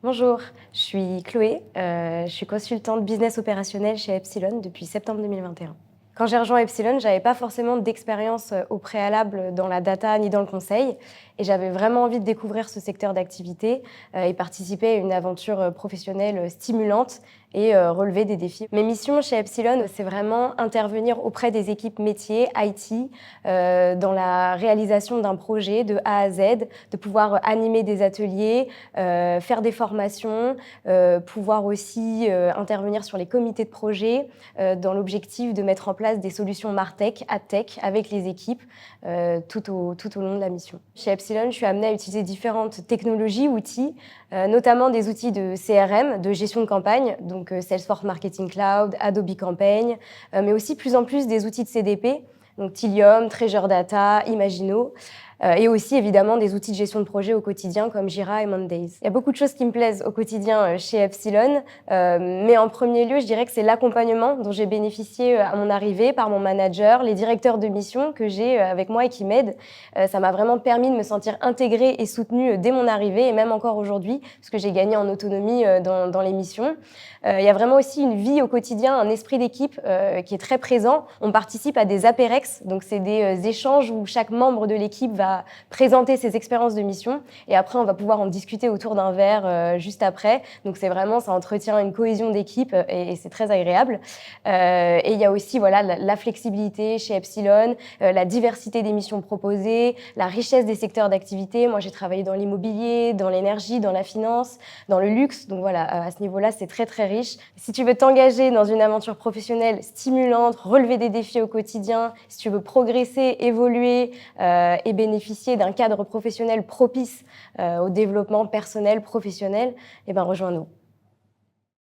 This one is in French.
Bonjour, je suis Chloé, je suis consultante business opérationnelle chez Epsilon depuis septembre 2021. Quand j'ai rejoint Epsilon, j'avais pas forcément d'expérience au préalable dans la data ni dans le conseil et j'avais vraiment envie de découvrir ce secteur d'activité et participer à une aventure professionnelle stimulante et relever des défis. Mes missions chez Epsilon, c'est vraiment intervenir auprès des équipes métiers IT dans la réalisation d'un projet de A à Z, de pouvoir animer des ateliers, faire des formations, pouvoir aussi intervenir sur les comités de projet dans l'objectif de mettre en place des solutions MarTech, AdTech avec les équipes tout au long de la mission. Chez Epsilon, je suis amenée à utiliser différentes technologies, outils, notamment des outils de CRM, de gestion de campagne, donc Salesforce Marketing Cloud, Adobe Campaign, mais aussi plus en plus des outils de CDP, donc Tilium, Treasure Data, Imagino, et aussi évidemment des outils de gestion de projet au quotidien comme Jira et Mondays. Il y a beaucoup de choses qui me plaisent au quotidien chez Epsilon, mais en premier lieu, je dirais que c'est l'accompagnement dont j'ai bénéficié à mon arrivée par mon manager, les directeurs de mission que j'ai avec moi et qui m'aident. Ça m'a vraiment permis de me sentir intégrée et soutenue dès mon arrivée et même encore aujourd'hui, parce que j'ai gagné en autonomie dans les missions. Il y a vraiment aussi une vie au quotidien, un esprit d'équipe qui est très présent. On participe à des apérex, donc c'est des échanges où chaque membre de l'équipe va présenter ses expériences de mission et après on va pouvoir en discuter autour d'un verre juste après. Donc c'est vraiment, ça entretient une cohésion d'équipe et c'est très agréable. Et il y a aussi voilà, la flexibilité chez Epsilon, la diversité des missions proposées, la richesse des secteurs d'activité. Moi j'ai travaillé dans l'immobilier, dans l'énergie, dans la finance, dans le luxe. Donc voilà, à ce niveau-là, c'est très très riche. Si tu veux t'engager dans une aventure professionnelle stimulante, relever des défis au quotidien, si tu veux progresser, évoluer et bénéficier d'un cadre professionnel propice au développement personnel, professionnel, eh ben rejoins-nous.